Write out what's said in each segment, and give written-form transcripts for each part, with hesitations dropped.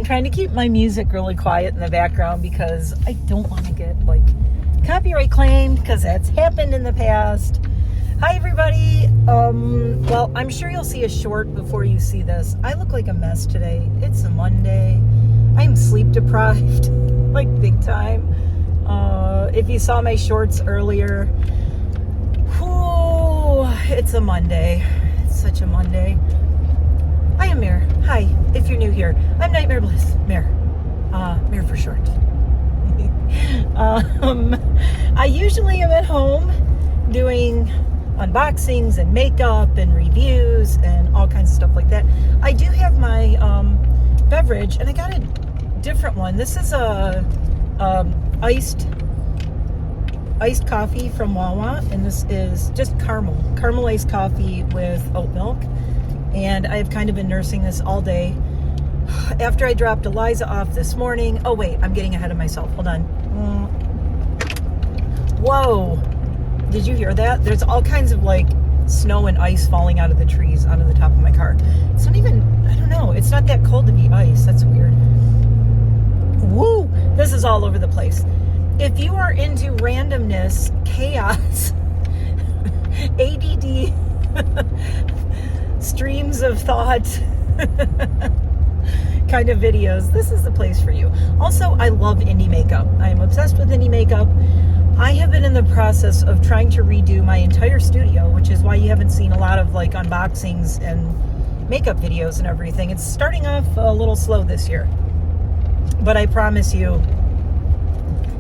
trying to keep my music really quiet in the background because I don't want to get like copyright claimed, because that's happened in the past. Hi everybody. Well, I'm sure you'll see a short before you see this. I look like a mess today. It's a Monday. I'm sleep deprived, like big time. If you saw my shorts earlier, whew, it's a Monday. It's such a Monday. I am Mare. Hi, if you're new here. I'm NiteMare Bliss. Mare. Mare for short. I usually am at home doing unboxings and makeup and reviews and all kinds of stuff like that. I do have my beverage, and I got a different one. This is a iced coffee from Wawa, and this is just caramel iced coffee with oat milk. And I've kind of been nursing this all day. After I dropped Eliza off this morning. Oh wait, I'm getting ahead of myself. Hold on. Whoa. Did you hear that? There's all kinds of like snow and ice falling out of the trees onto the top of my car. It's not even, I don't know. It's not that cold to be ice. That's weird. Woo! This is all over the place. If you are into randomness, chaos, ADD, streams of thought kind of videos, this is the place for you. Also, I love indie makeup. I am obsessed with indie makeup. I have been in the process of trying to redo my entire studio, which is why you haven't seen a lot of like unboxings and makeup videos and everything. It's starting off a little slow this year, but I promise you,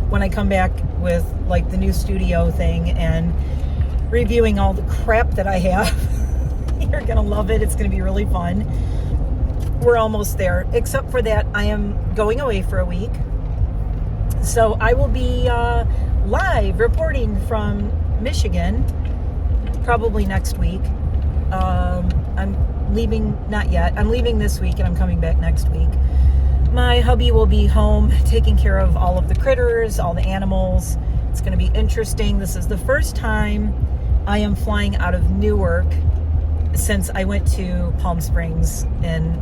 when I come back with like the new studio thing and reviewing all the crap that I have, you're gonna love it. It's gonna be really fun. We're almost there, except for that I am going away for a week, so I will be live reporting from Michigan probably next week. I'm leaving, not yet, I'm leaving this week and I'm coming back next week. My hubby will be home taking care of all of the critters, all the animals. It's going to be interesting. This is the first time I am flying out of Newark since I went to Palm Springs in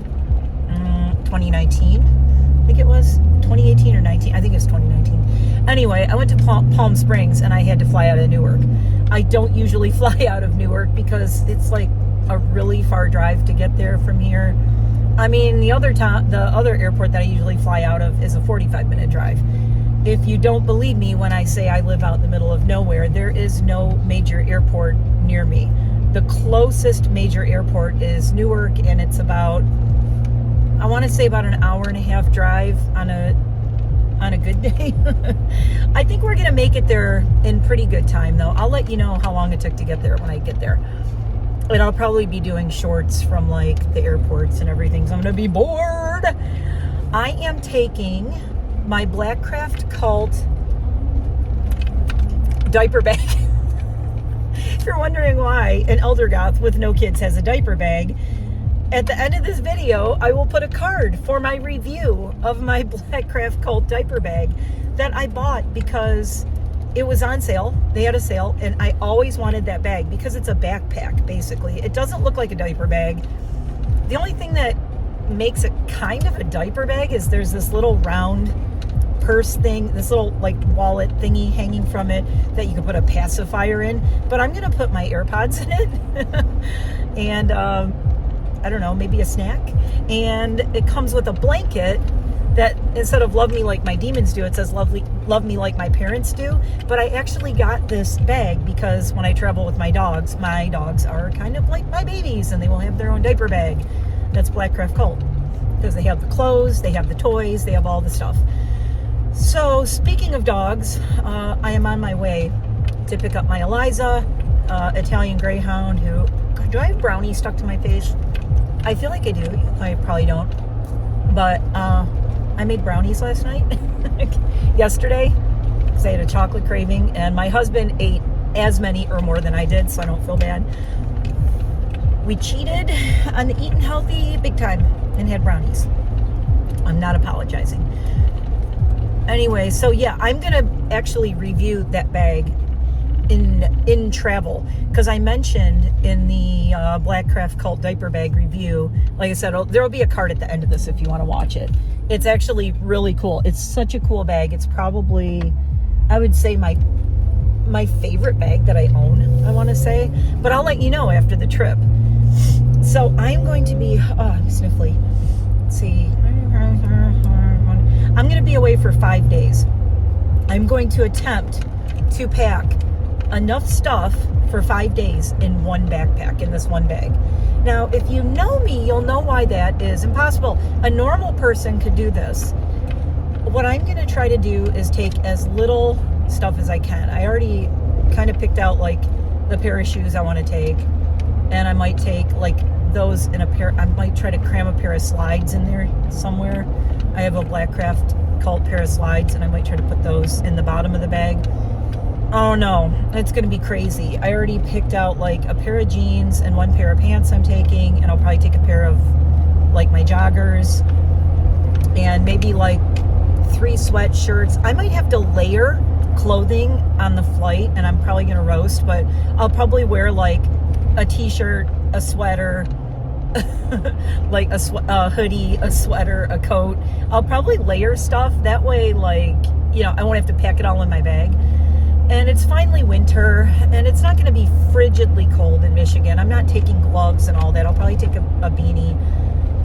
2019. I think it was 2018 or 19. I think it's 2019. Anyway, I went to Palm Springs and I had to fly out of Newark. I don't usually fly out of Newark because it's like a really far drive to get there from here. I mean, the other airport that I usually fly out of is a 45-minute drive. If you don't believe me when I say I live out in the middle of nowhere, there is no major airport near me. The closest major airport is Newark, and it's about, I want to say about an hour and a half drive on a good day. I think we're going to make it there in pretty good time, though. I'll let you know how long it took to get there when I get there. And I'll probably be doing shorts from like the airports and everything, so I'm going to be bored. I am taking my Blackcraft Cult diaper bag. If you're wondering why an elder goth with no kids has a diaper bag, at the end of this video, I will put a card for my review of my Blackcraft Cult diaper bag that I bought because it was on sale. They had a sale, and I always wanted that bag because it's a backpack, basically. It doesn't look like a diaper bag. The only thing that makes it kind of a diaper bag is there's this little round purse thing, this little like wallet thingy hanging from it that you can put a pacifier in. But I'm going to put my AirPods in it and I don't know, maybe a snack. And it comes with a blanket that instead of love me like my demons do, it says love me like my parents do. But I actually got this bag because when I travel with my dogs are kind of like my babies, and they will have their own diaper bag. That's Blackcraft Cult because they have the clothes, they have the toys, they have all the stuff. So speaking of dogs, I am on my way to pick up my Eliza, Italian Greyhound, who, God, do I have brownies stuck to my face? I feel like I do. I probably don't. But I made brownies last night, yesterday, because I had a chocolate craving, and my husband ate as many or more than I did, so I don't feel bad. We cheated on the eating healthy big time and had brownies. I'm not apologizing. Anyway, so yeah, I'm going to actually review that bag in travel, because I mentioned in the Blackcraft Cult diaper bag review, like I said, there will be a card at the end of this if you want to watch it. It's actually really cool. It's such a cool bag. It's probably, I would say, my favorite bag that I own, I want to say, but I'll let you know after the trip. So I'm going to be, I'm sniffly. Let's see. I'm going to be away for 5 days. I'm going to attempt to pack enough stuff for 5 days in one backpack, in this one bag. Now, if you know me, you'll know why that is impossible. A normal person could do this. What I'm going to try to do is take as little stuff as I can. I already kind of picked out like the pair of shoes I want to take, and I might take like those in a pair. I might try to cram a pair of slides in there somewhere. I have a Blackcraft Cult pair of slides, and I might try to put those in the bottom of the bag. Oh no, it's gonna be crazy. I already picked out like a pair of jeans and one pair of pants I'm taking, and I'll probably take a pair of like my joggers and maybe like 3 sweatshirts. I might have to layer clothing on the flight, and I'm probably gonna roast, but I'll probably wear like a t-shirt, a sweater, like a hoodie, a sweater, a coat. I'll probably layer stuff that way, like, you know, I won't have to pack it all in my bag. And it's finally winter, and it's not going to be frigidly cold in Michigan. I'm not taking gloves and all that. I'll probably take a beanie.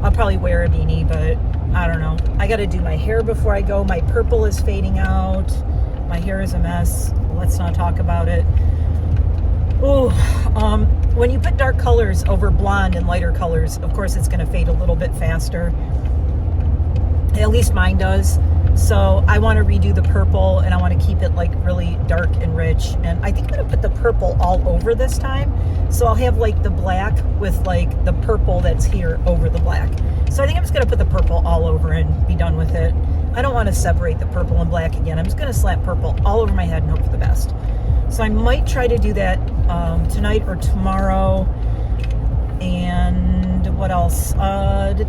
I'll probably wear a beanie, but I don't know. I got to do my hair before I go. My purple is fading out. My hair is a mess. Let's not talk about it. Ooh, when you put dark colors over blonde and lighter colors, of course it's going to fade a little bit faster. At least mine does. So I want to redo the purple, and I want to keep it like really dark and rich. And I think I'm going to put the purple all over this time. So I'll have like the black with like the purple that's here over the black. So I think I'm just going to put the purple all over and be done with it. I don't want to separate the purple and black again. I'm just going to slap purple all over my head and hope for the best. So I might try to do that tonight or tomorrow. And what else? Hubby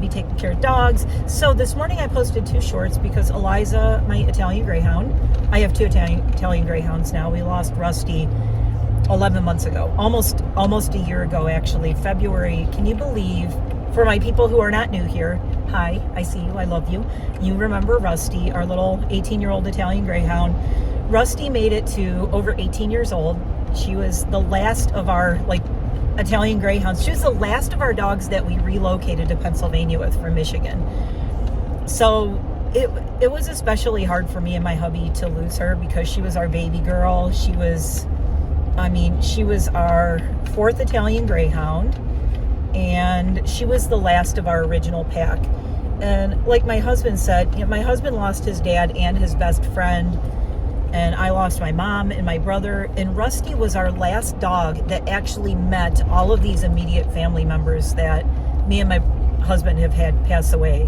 taking care of dogs. So this morning I posted 2 shorts because Eliza, my Italian Greyhound, I have 2 Italian Greyhounds now. We lost Rusty 11 months ago, almost a year ago actually, February. Can you believe? For my people who are not new here, hi, I see you, I love you. You remember Rusty, our little 18-year-old Italian Greyhound. Rusty made it to over 18 years old. She was the last of our Italian Greyhounds. She was the last of our dogs that we relocated to Pennsylvania with from Michigan. So it was especially hard for me and my hubby to lose her because she was our baby girl. She was our 4th Italian Greyhound, and she was the last of our original pack. And like my husband said, you know, my husband lost his dad and his best friend, and I lost my mom and my brother, and Rusty was our last dog that actually met all of these immediate family members that me and my husband have had pass away,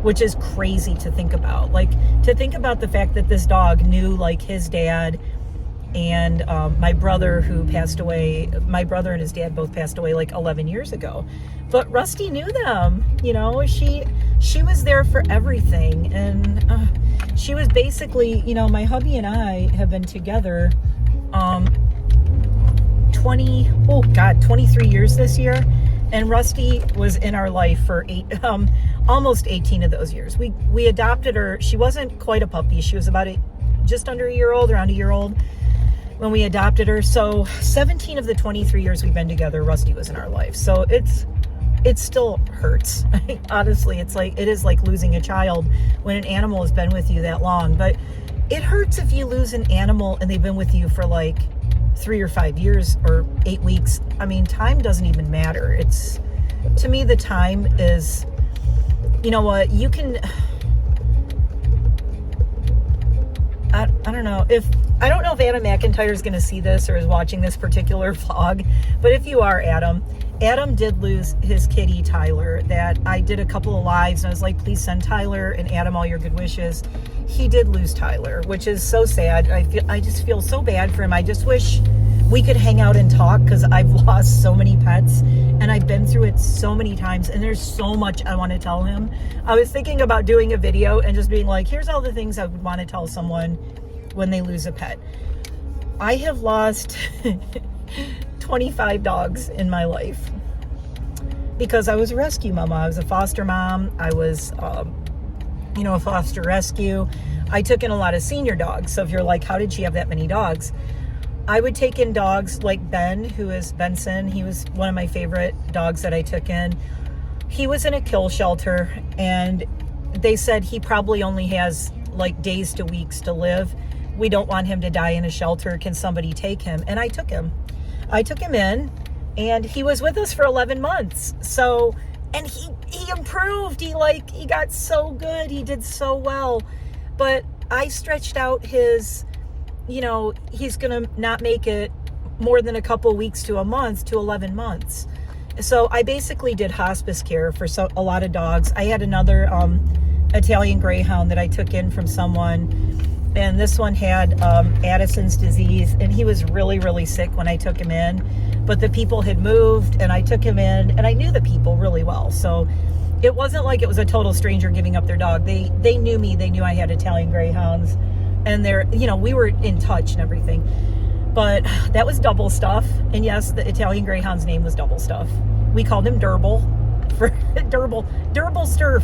which is crazy to think about. Like, to think about the fact that this dog knew like his dad and my brother who passed away. My brother and his dad both passed away like 11 years ago. But Rusty knew them, you know, she was there for everything. And she was basically, you know, my hubby and I have been together 23 years this year. And Rusty was in our life for almost 18 of those years. We adopted her. She wasn't quite a puppy. She was about just under a year old, around a year old when we adopted her. So 17 of the 23 years we've been together, Rusty was in our life. So it still hurts. Honestly, it is like losing a child when an animal has been with you that long. But it hurts if you lose an animal and they've been with you for like 3 or 5 years or 8 weeks. I mean, time doesn't even matter. To me, the time is, you know what, you can, I don't know if Adam McIntyre is going to see this or is watching this particular vlog, but if you are, Adam did lose his kitty, Tyler, that I did a couple of lives and I was like, please send Tyler and Adam all your good wishes. He did lose Tyler, which is so sad. I just feel so bad for him. I just wish we could hang out and talk because I've lost so many pets and I've been through it so many times and there's so much I want to tell him. I was thinking about doing a video and just being like, here's all the things I would want to tell someone when they lose a pet. I have lost 25 dogs in my life because I was a rescue mama. I was a foster mom. I was, a foster rescue. I took in a lot of senior dogs. So if you're like, how did she have that many dogs? I would take in dogs like Ben, who is Benson. He was one of my favorite dogs that I took in. He was in a kill shelter, and they said he probably only has like days to weeks to live. We don't want him to die in a shelter. Can somebody take him? And I took him. I took him in, and he was with us for 11 months. So, and he improved. He got so good. He did so well. But I stretched out his, he's going to not make it more than a couple weeks to a month to 11 months. So I basically did hospice care for a lot of dogs. I had another Italian Greyhound that I took in from someone, and this one had Addison's disease, and he was really, really sick when I took him in. But the people had moved, and I took him in, and I knew the people really well. So it wasn't like it was a total stranger giving up their dog. They knew me. They knew I had Italian Greyhounds, and we were in touch and everything. But that was Double Stuff. And yes, the Italian Greyhound's name was Double Stuff. We called him Durble for Durble Sturf.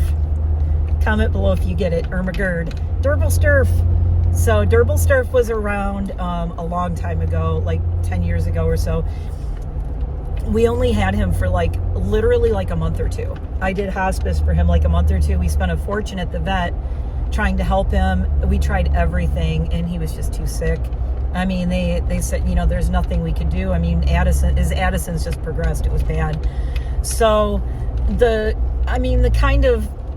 Comment below if you get it, Irma Gerd. Durble Sturf. So Durble Sturf was around a long time ago, like 10 years ago or so. We only had him for literally a month or two. I did hospice for him a month or two. We spent a fortune at the vet trying to help him. We tried everything, and he was just too sick. I mean, they said, there's nothing we could do. I mean, Addison's just progressed. It was bad. So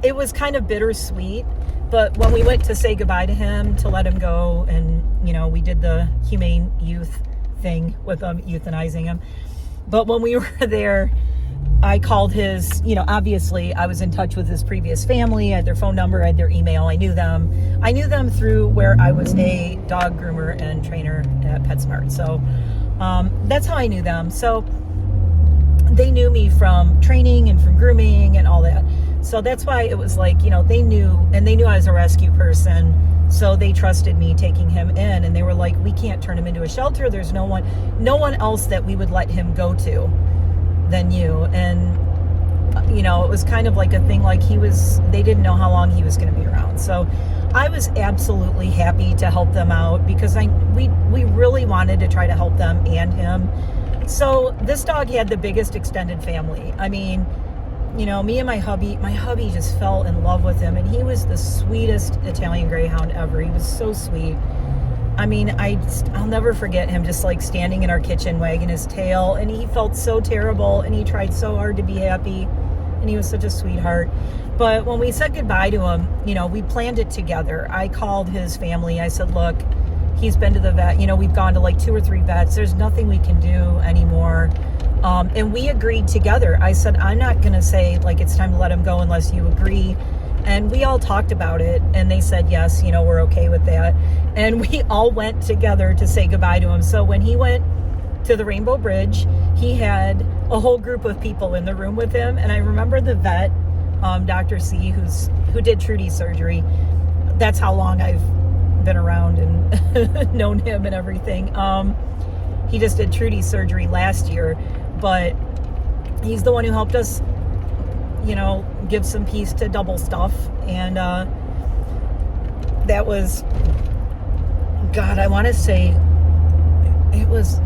it was kind of bittersweet. But when we went to say goodbye to him, to let him go, and, we did the humane youth thing with him, euthanizing him. But when we were there, I called his, obviously I was in touch with his previous family. I had their phone number, I had their email. I knew them through where I was a dog groomer and trainer at PetSmart. So that's how I knew them. So they knew me from training and from grooming and all that. So that's why it was they knew I was a rescue person. So they trusted me taking him in, and they were like, we can't turn him into a shelter. There's no one else that we would let him go to than you. And, it was kind of like a thing, they didn't know how long he was going to be around. So I was absolutely happy to help them out because we really wanted to try to help them and him. So this dog had the biggest extended family. I mean, me and my hubby just fell in love with him, and he was the sweetest Italian Greyhound ever. He was so sweet. I mean, I'll never forget him just standing in our kitchen wagging his tail, and he felt so terrible, and he tried so hard to be happy, and he was such a sweetheart. But when we said goodbye to him, we planned it together. I called his family. I said, look, he's been to the vet. We've gone to 2 or 3 vets. There's nothing we can do anymore. And we agreed together. I said, I'm not going to say it's time to let him go unless you agree. And we all talked about it, and they said, yes, we're okay with that. And we all went together to say goodbye to him. So when he went to the Rainbow Bridge, he had a whole group of people in the room with him. And I remember the vet, Dr. C, who did Trudy's surgery. That's how long I've been around and known him and everything. He just did Trudy's surgery last year, but he's the one who helped us, give some peace to Double Stuff. And that was, God, I want to say it was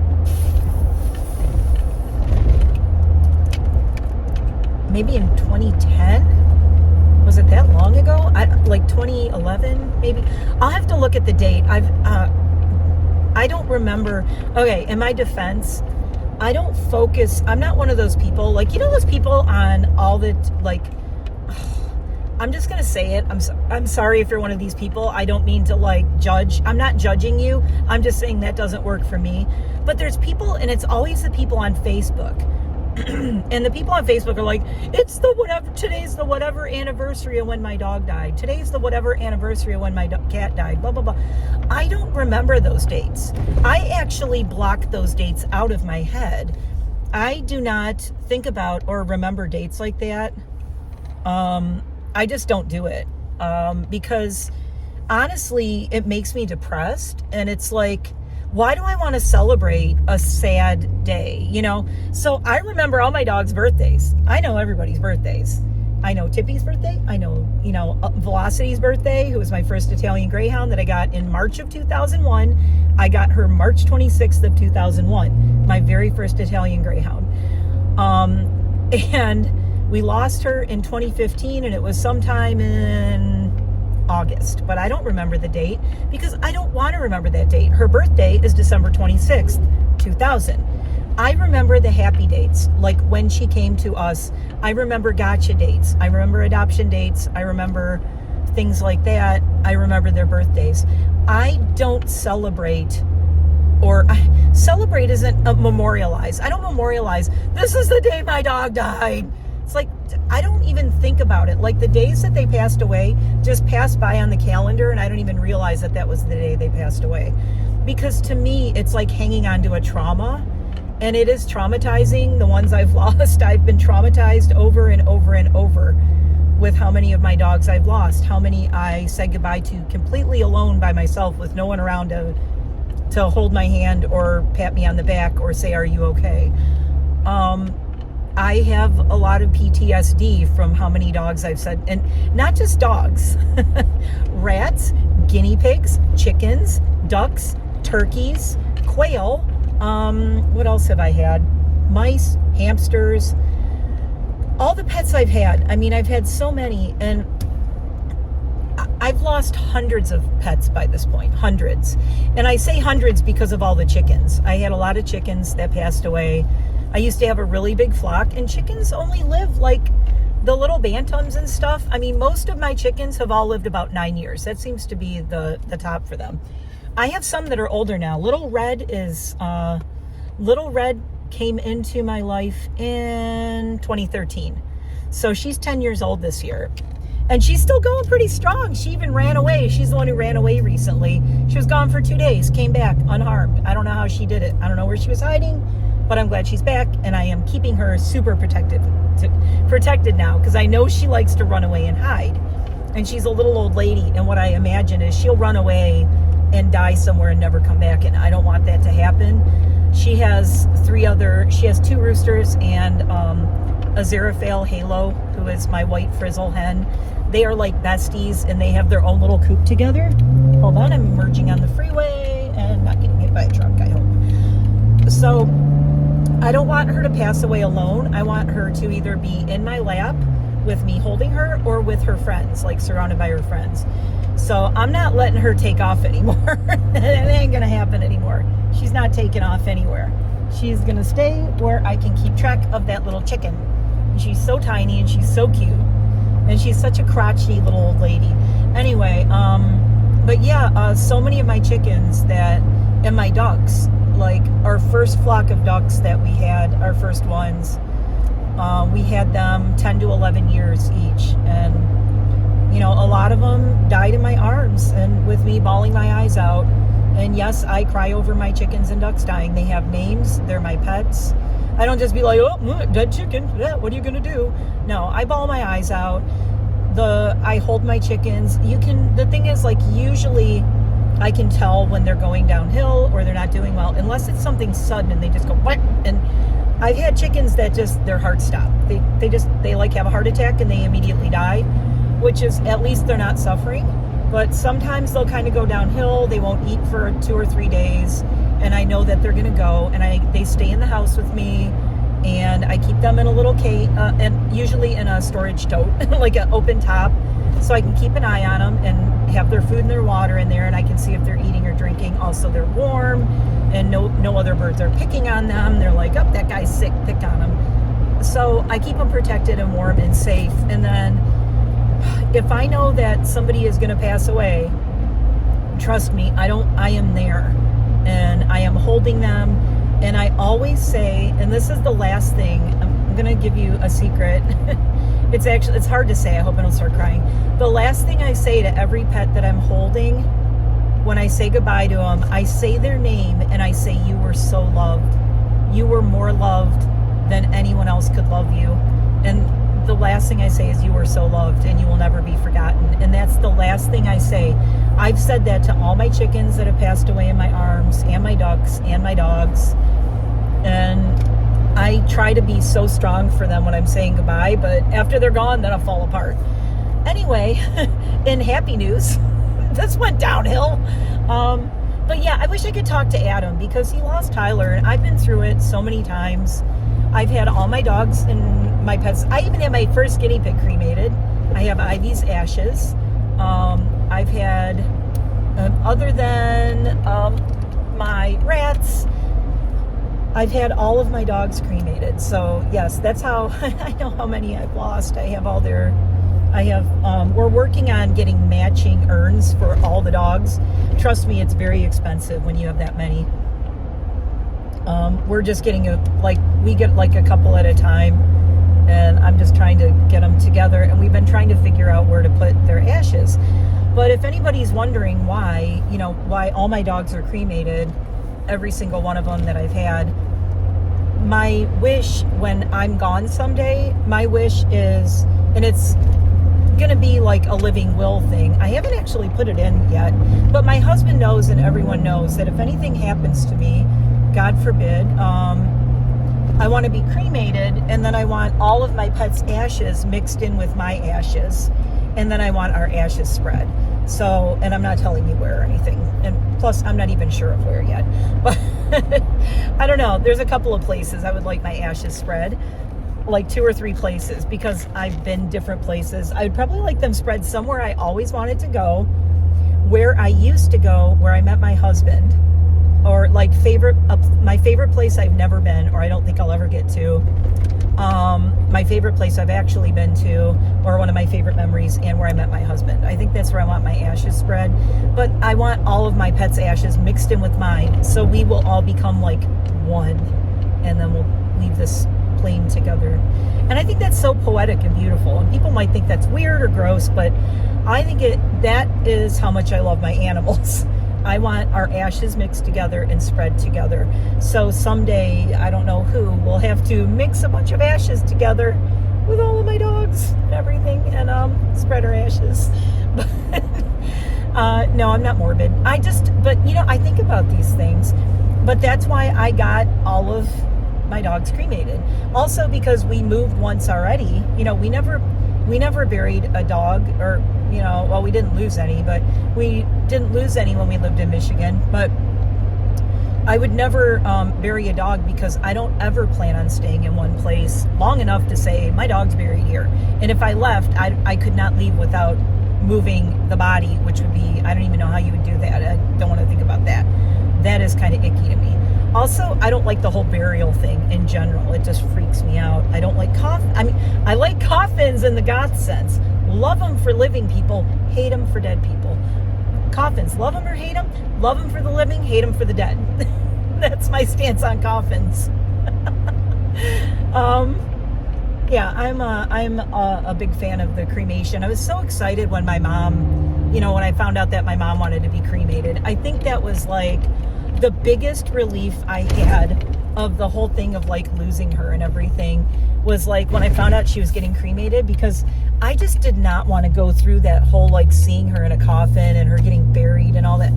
maybe in 2010. Was it that long ago? 2011 maybe. I'll have to look at the date. I don't remember. Okay, in my defense, I don't focus. I'm not one of those people, those people on all the, I'm just going to say it. I'm sorry if you're one of these people. I don't mean to judge. I'm not judging you. I'm just saying that doesn't work for me. But there's people, and it's always the people on Facebook. And the people on Facebook are like, today's the whatever anniversary of when my dog died. Today's the whatever anniversary of when my cat died, blah, blah, blah. I don't remember those dates. I actually block those dates out of my head. I do not think about or remember dates like that. I just don't do it. Because honestly, it makes me depressed. And it's why do I want to celebrate a sad day? You know, so I remember all my dogs' birthdays. I know everybody's birthdays. I know Tippy's birthday. I know, Velocity's birthday, who was my first Italian Greyhound that I got in March of 2001. I got her March 26th of 2001, my very first Italian Greyhound. And we lost her in 2015, and it was sometime in August, but I don't remember the date because I don't want to remember that date. Her birthday is December 26th, 2000. I remember the happy dates, like when she came to us. I remember gotcha dates. I remember adoption dates. I remember things like that. I remember their birthdays. I don't celebrate, or celebrate isn't memorialize. I don't memorialize, this is the day my dog died. It's like, I don't even think about it. Like the days that they passed away just passed by on the calendar, and I don't even realize that that was the day they passed away. Because to me, it's like hanging on to a trauma. And it is traumatizing. The ones I've lost, I've been traumatized over and over and over with how many of my dogs I've lost, how many I said goodbye to completely alone by myself with no one around to hold my hand or pat me on the back or say, are you okay? I have a lot of PTSD from how many dogs I've said, and not just dogs, rats, guinea pigs, chickens, ducks, turkeys, quail. What else have I had? Mice, hamsters, all the pets I've had. I mean, I've had so many, and I've lost hundreds of pets by this point, hundreds. And I say hundreds because of all the chickens. I had a lot of chickens that passed away. I used to have a really big flock, and chickens only live like the little bantams and stuff. I mean, most of my chickens have all lived about 9 years. That seems to be the top for them. I have some that are older now. Little Red came into my life in 2013. So she's 10 years old this year. And she's still going pretty strong. She even ran away. She's the one who ran away recently. She was gone for 2 days, came back unharmed. I don't know how she did it. I don't know where she was hiding, but I'm glad she's back, and I am keeping her super protected now, because I know she likes to run away and hide. And she's a little old lady, and what I imagine is she'll run away and die somewhere and never come back, and I don't want that to happen. She has 2 roosters and a Xerophale Halo, who is my white frizzle hen. They are like besties, and they have their own little coop together. Hold on, I'm merging on the freeway and not getting hit by a truck, I hope. So I don't want her to pass away alone. I want her to either be in my lap with me holding her, or with her friends, like surrounded by her friends. So I'm not letting her take off anymore. It ain't gonna happen anymore. She's not taking off anywhere. She's gonna stay where I can keep track of that little chicken. And she's so tiny, and she's so cute, and she's such a crotchety little old lady. Anyway, but yeah, so many of my chickens and my ducks, like our first flock of ducks that we had, our first ones, we had them 10 to 11 years each, and a lot of them died in my arms and with me bawling my eyes out. And yes, I cry over my chickens and ducks dying. They have names. They're my pets. I don't just be like, oh, dead chicken. Yeah, what are you going to do? No, I bawl my eyes out. I hold my chickens. The thing is, like, usually I can tell when they're going downhill or they're not doing well, unless it's something sudden and they just go, what? And I've had chickens that just, their heart stopped. They like have a heart attack and they immediately die, which is, at least they're not suffering. But sometimes they'll kind of go downhill. They won't eat for 2 or 3 days, and I know that they're going to go, and they stay in the house with me, and I keep them in a little cage, and usually in a storage tote, like an open top, so I can keep an eye on them and have their food and their water in there, and I can see if they're eating or drinking. Also, they're warm, and no other birds are picking on them. They're like, oh, that guy's sick, pick on him. So I keep them protected and warm and safe. And then if I know that somebody is going to pass away, trust me, I am there, and I am holding them. And I always say, and this is the last thing, I'm going to give you a secret. It's hard to say. I hope I don't start crying. The last thing I say to every pet that I'm holding, when I say goodbye to them, I say their name and I say, you were so loved. You were more loved than anyone else could love you. And the last thing I say is, you were so loved and you will never be forgotten. And that's the last thing I say. I've said that to all my chickens that have passed away in my arms, and my ducks, and my dogs. And I try to be so strong for them when I'm saying goodbye, but after they're gone, then I'll fall apart. Anyway, in happy news, this went downhill. But yeah, I wish I could talk to Adam because he lost Tyler, and I've been through it so many times. I've had all my dogs and my pets. I even had my first guinea pig cremated. I have Ivy's ashes. I've had, other than my rats, I've had all of my dogs cremated. So yes, that's how I know how many I've lost. I have all their, we're working on getting matching urns for all the dogs. Trust me, it's very expensive when you have that many. We're just getting we get like a couple at a time, and I'm just trying to get them together, and we've been trying to figure out where to put their ashes. But if anybody's wondering why, why all my dogs are cremated, every single one of them that I've had, my wish when I'm gone someday, my wish is, and it's gonna be like a living will thing. I haven't actually put it in yet, but my husband knows and everyone knows that if anything happens to me, God forbid, I want to be cremated, and then I want all of my pets' ashes mixed in with my ashes, and then I want our ashes spread. So, and I'm not telling you where or anything, and plus I'm not even sure of where yet, but I don't know. There's a couple of places I would like my ashes spread, like 2 or 3 places, because I've been different places. I'd probably like them spread somewhere I always wanted to go, where I used to go, where I met my husband, or like my favorite place I've never been, or I don't think I'll ever get to. My favorite place I've actually been to, or one of my favorite memories, and where I met my husband. I think that's where I want my ashes spread. But I want all of my pets' ashes mixed in with mine, so we will all become like one, and then we'll leave this plane together. And I think that's so poetic and beautiful. And people might think that's weird or gross, but I think that is how much I love my animals. I want our ashes mixed together and spread together. So someday, I don't know who, will have to mix a bunch of ashes together with all of my dogs and everything, and spread our ashes. No, I'm not morbid. I think about these things. But that's why I got all of my dogs cremated. Also because we moved once already. We never buried a dog, or well, we didn't lose any, but we didn't lose any when we lived in Michigan. But I would never bury a dog because I don't ever plan on staying in one place long enough to say my dog's buried here. And if I left, I could not leave without moving the body, which would be, I don't even know how you would do that. I don't want to think about that. That is kind of icky to me. Also, I don't like the whole burial thing in general. It just freaks me out. I don't like I like coffins in the goth sense. Love them for living people, hate them for dead people. Coffins, love them or hate them. Love them for the living, hate them for the dead. That's my stance on coffins. Yeah, I'm a big fan of the cremation. I was so excited when my mom, when I found out that my mom wanted to be cremated. I think that was like the biggest relief I had of the whole thing of like losing her and everything, was like when I found out she was getting cremated, because I just did not want to go through that whole like seeing her in a coffin and her getting buried and all that.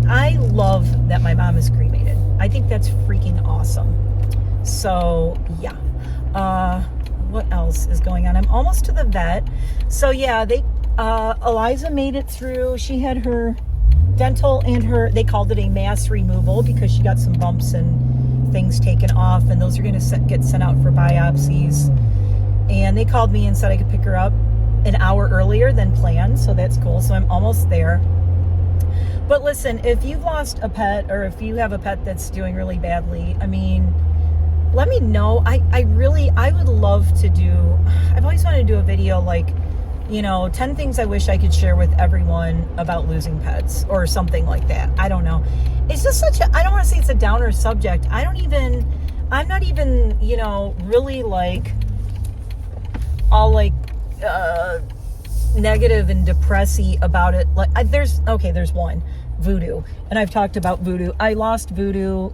I love that my mom is cremated. I think that's freaking awesome. So yeah. What else is going on? I'm almost to the vet. So yeah, Eliza made it through. She had her dental and they called it a mass removal because she got some bumps and things taken off, and those are going to get sent out for biopsies. And they called me and said I could pick her up an hour earlier than planned, so that's cool. So I'm almost there. But listen, if you've lost a pet, or if you have a pet that's doing really badly, let me know. I would love to I've always wanted to do a video like, 10 things I wish I could share with everyone about losing pets, or something like that. I don't know. It's just I don't want to say it's a downer subject. I'm not even, really like, all like, negative and depressy about it. Like there's one, Voodoo. And I've talked about Voodoo. I lost Voodoo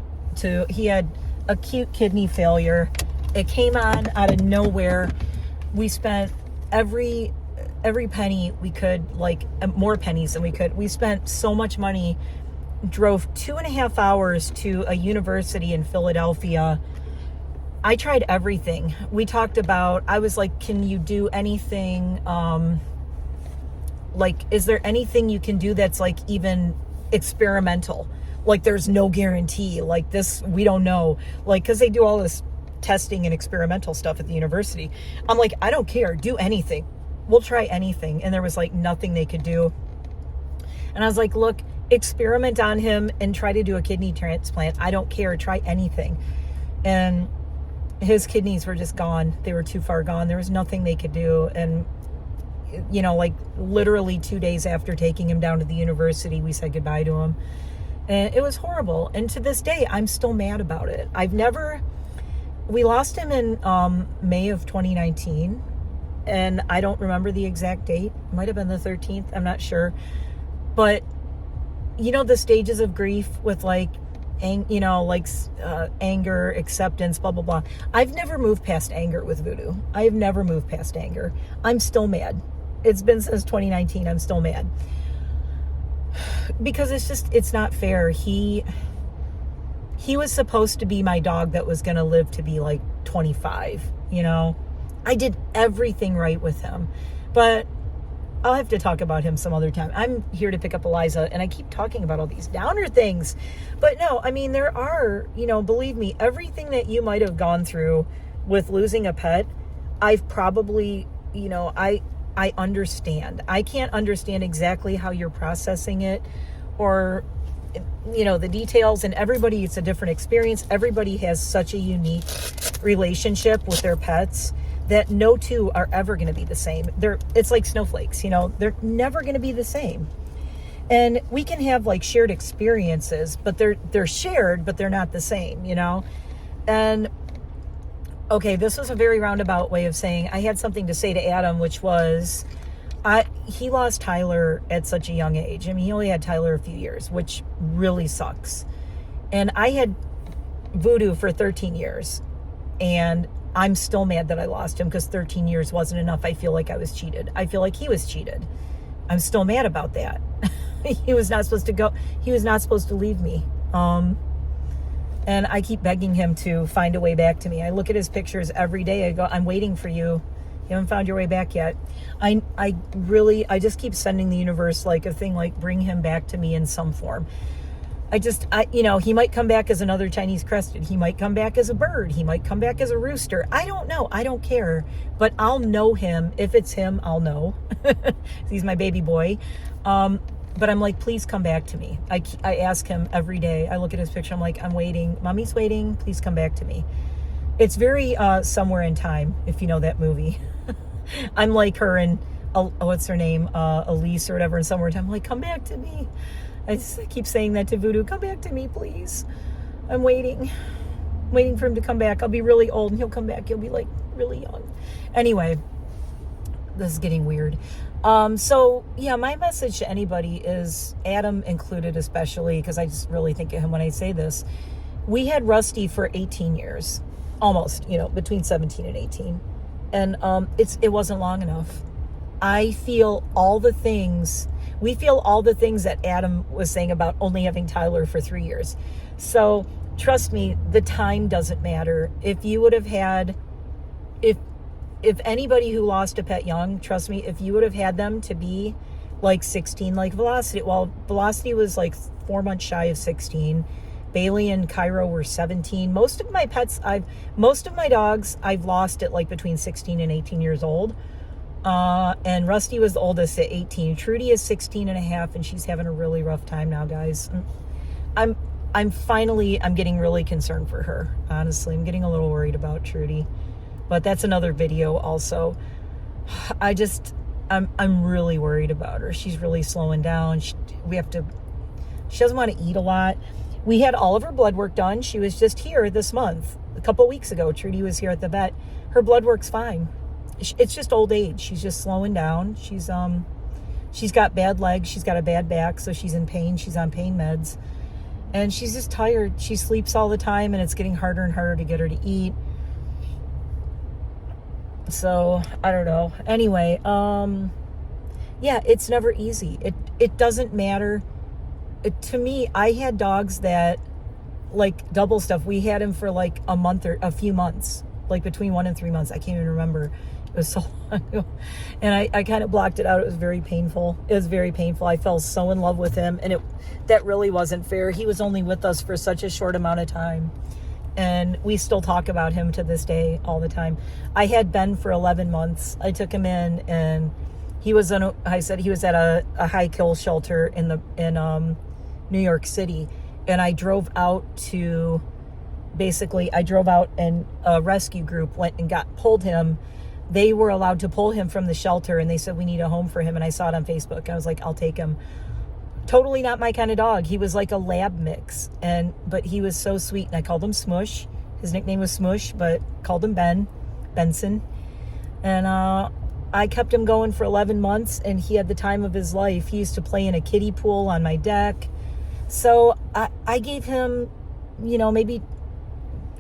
he had acute kidney failure. It came on out of nowhere. We spent every penny we could, like more pennies than we could. We spent so much money, drove 2.5 hours to a university in Philadelphia. I tried everything. We talked about, I was like, can you do anything, like, is there anything you can do that's like even experimental? Like, there's no guarantee, like this, we don't know, like, because they do all this testing and experimental stuff at the university. I'm like, I don't care, do anything, we'll try anything. And there was like nothing they could do. And I was like, look, experiment on him and try to do a kidney transplant. I don't care, try anything. And his kidneys were just gone. They were too far gone. There was nothing they could do. And you know, like literally 2 days after taking him down to the university, we said goodbye to him. And it was horrible. And to this day, I'm still mad about it. We lost him in May of 2019. And I don't remember the exact date. It might have been the 13th. I'm not sure. But, you know, the stages of grief with like, anger, acceptance, blah, blah, blah. I've never moved past anger with Voodoo. I've never moved past anger. I'm still mad. It's been since 2019. I'm still mad. Because it's not fair. He was supposed to be my dog that was going to live to be like 25, you know. I did everything right with him. But I'll have to talk about him some other time. I'm here to pick up Eliza, and I keep talking about all these downer things. But no, I mean, there are, you know, believe me, everything that you might have gone through with losing a pet, I've probably, you know, I understand. I can't understand exactly how you're processing it or, you know, the details. And everybody, it's a different experience. Everybody has such a unique relationship with their pets that no two are ever going to be the same. It's like snowflakes, you know, they're never going to be the same. And we can have like shared experiences, but they're shared, but they're not the same, you know? And okay, this was a very roundabout way of saying I had something to say to Adam, which was he lost Tyler at such a young age. I mean, he only had Tyler a few years, which really sucks. And I had Voodoo for 13 years. And I'm still mad that I lost him because 13 years wasn't enough. I feel like I was cheated. I feel like he was cheated. I'm still mad about that. He was not supposed to go. He was not supposed to leave me. And I keep begging him to find a way back to me. I look at his pictures every day. I go, I'm waiting for you. You haven't found your way back yet. I just keep sending the universe like a thing, like bring him back to me in some form. You know, he might come back as another Chinese crested. He might come back as a bird. He might come back as a rooster. I don't know. I don't care. But I'll know him. If it's him, I'll know. He's my baby boy. But I'm like, please come back to me. I ask him every day. I look at his picture. I'm like, I'm waiting. Mommy's waiting. Please come back to me. It's very Somewhere in Time, if you know that movie. I'm like her and, what's her name? Elise or whatever in Somewhere in Time. I'm like, come back to me. I keep saying that to Voodoo. Come back to me, please. I'm waiting for him to come back. I'll be really old and he'll come back. He'll be like really young. Anyway, this is getting weird. So yeah, my message to anybody is, Adam included especially, because I just really think of him when I say this. We had Rusty for 18 years, almost, you know, between 17 and 18. And it wasn't long enough. I feel all the things. We feel all the things that Adam was saying about only having Tyler for 3 years. So trust me, the time doesn't matter. If you would have had, if anybody who lost a pet young, trust me, if you would have had them to be like 16, like Velocity, well, Velocity was like 4 months shy of 16. Bailey and Cairo were 17. Most of my dogs I've lost at like between 16 and 18 years old. And Rusty was the oldest at 18. Trudy is 16 and a half, and she's having a really rough time now, guys. I'm getting really concerned for her. Honestly, I'm getting a little worried about Trudy, but that's another video also. I'm really worried about her. She's really slowing down. She doesn't want to eat a lot. We had all of her blood work done. She was just here this month. A couple weeks ago, Trudy was here at the vet. Her blood work's fine. It's just old age. She's just slowing down. She's got bad legs. She's got a bad back, so she's in pain. She's on pain meds. And she's just tired. She sleeps all the time, and it's getting harder and harder to get her to eat. So, I don't know. Anyway, yeah, it's never easy. It doesn't matter. To me, I had dogs that, like double stuff, we had him for like a month or a few months, like between 1 and 3 months. I can't even remember. It was so long ago. And I kind of blocked it out. It was very painful. It was very painful. I fell so in love with him, and that really wasn't fair. He was only with us for such a short amount of time. And we still talk about him to this day all the time. I had Ben for 11 months. I took him in, and he was at a high kill shelter in New York City. And I drove out and a rescue group went and pulled him. They were allowed to pull him from the shelter, and they said, we need a home for him. And I saw it on Facebook. I was like, I'll take him. Totally not my kind of dog. He was like a lab mix, but he was so sweet. And I called him Smush. His nickname was Smush, but called him Benson. And I kept him going for 11 months, and he had the time of his life. He used to play in a kiddie pool on my deck. So I gave him, maybe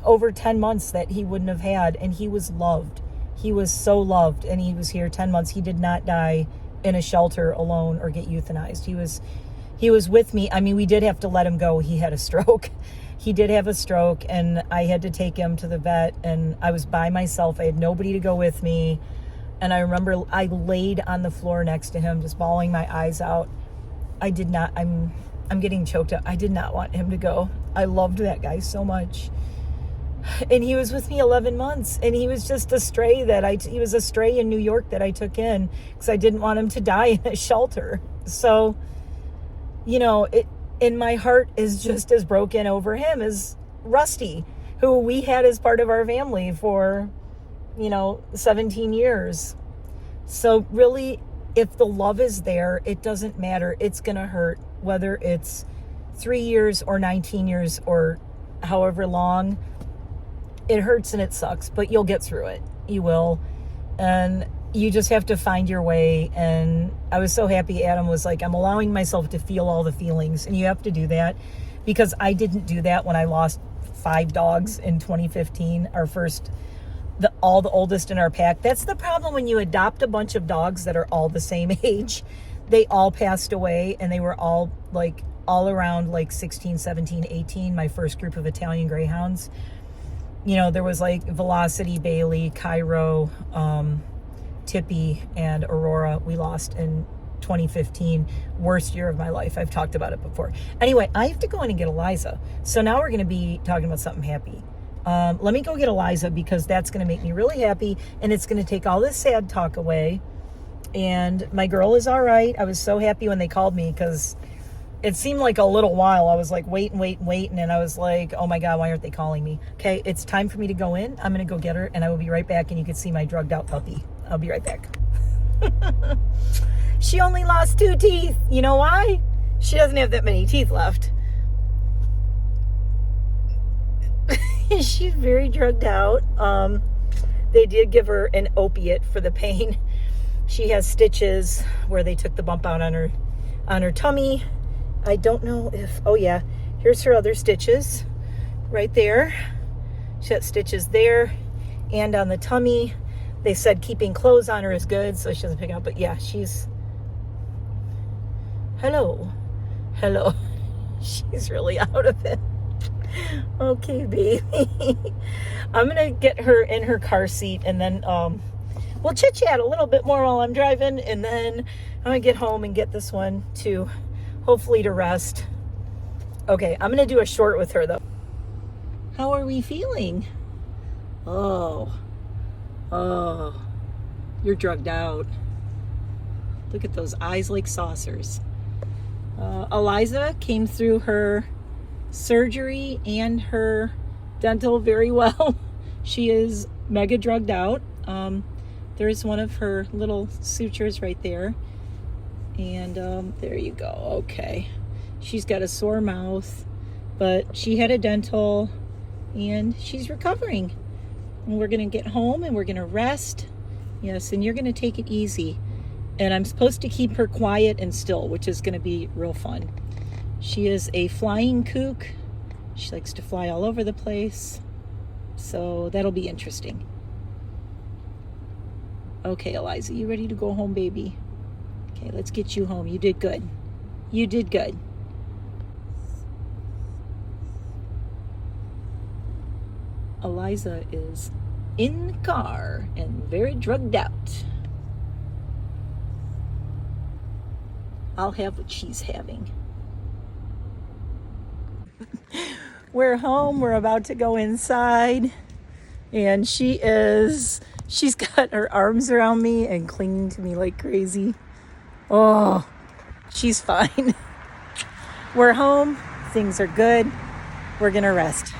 over 10 months that he wouldn't have had, and he was loved. He was so loved, and he was here 10 months. He did not die in a shelter alone or get euthanized. He was with me. I mean, we did have to let him go. He had a stroke. He did have a stroke, and I had to take him to the vet, and I was by myself. I had nobody to go with me. And I remember I laid on the floor next to him, just bawling my eyes out. I'm getting choked up. I did not want him to go. I loved that guy so much. And he was with me 11 months, and he was just a stray he was a stray in New York that I took in because I didn't want him to die in a shelter. So, and my heart is just as broken over him as Rusty, who we had as part of our family for, 17 years. So really, if the love is there, it doesn't matter. It's going to hurt, whether it's 3 years or 19 years or however long. It hurts and it sucks, but you'll get through it. You will. And you just have to find your way. And I was so happy Adam was like, I'm allowing myself to feel all the feelings. And you have to do that, because I didn't do that when I lost 5 dogs in 2015, all the oldest in our pack. That's the problem when you adopt a bunch of dogs that are all the same age. They all passed away, and they were all around 16, 17, 18, my first group of Italian Greyhounds. There was Velocity, Bailey, Cairo, Tippy, and Aurora. We lost in 2015. Worst year of my life. I've talked about it before. Anyway, I have to go in and get Eliza. So now we're going to be talking about something happy. Let me go get Eliza, because that's going to make me really happy, and it's going to take all this sad talk away. And my girl is all right. I was so happy when they called me, because it seemed like a little while. I was waiting, and I was like, oh my God, why aren't they calling me? Okay, it's time for me to go in. I'm going to go get her, and I will be right back, and you can see my drugged out puppy. I'll be right back. She only lost 2 teeth. You know why? She doesn't have that many teeth left. She's very drugged out. They did give her an opiate for the pain. She has stitches where they took the bump out on her tummy. I don't know if, oh yeah, here's her other stitches right there. She got stitches there and on the tummy. They said keeping clothes on her is good, so she doesn't pick out, but yeah, hello. She's really out of it. Okay, baby. I'm gonna get her in her car seat, and then we'll chit chat a little bit more while I'm driving, and then I'm gonna get home and get this one to hopefully to rest. Okay, I'm gonna do a short with her though. How are we feeling? Oh, you're drugged out. Look at those eyes like saucers. Eliza came through her surgery and her dental very well. She is mega drugged out. There's one of her little sutures right there, and there you go. Okay, she's got a sore mouth, but she had a dental, and she's recovering. And we're gonna get home and we're gonna rest. Yes, and you're gonna take it easy. And I'm supposed to keep her quiet and still, which is gonna be real fun. She is a flying kook. She likes to fly all over the place. So that'll be interesting. Okay, Eliza, you ready to go home, baby? Okay, let's get you home. You did good. You did good. Eliza is in the car and very drugged out. I'll have what she's having. We're home. We're about to go inside. And she's got her arms around me and clinging to me like crazy. Oh, she's fine. We're home. Things are good. We're going to rest.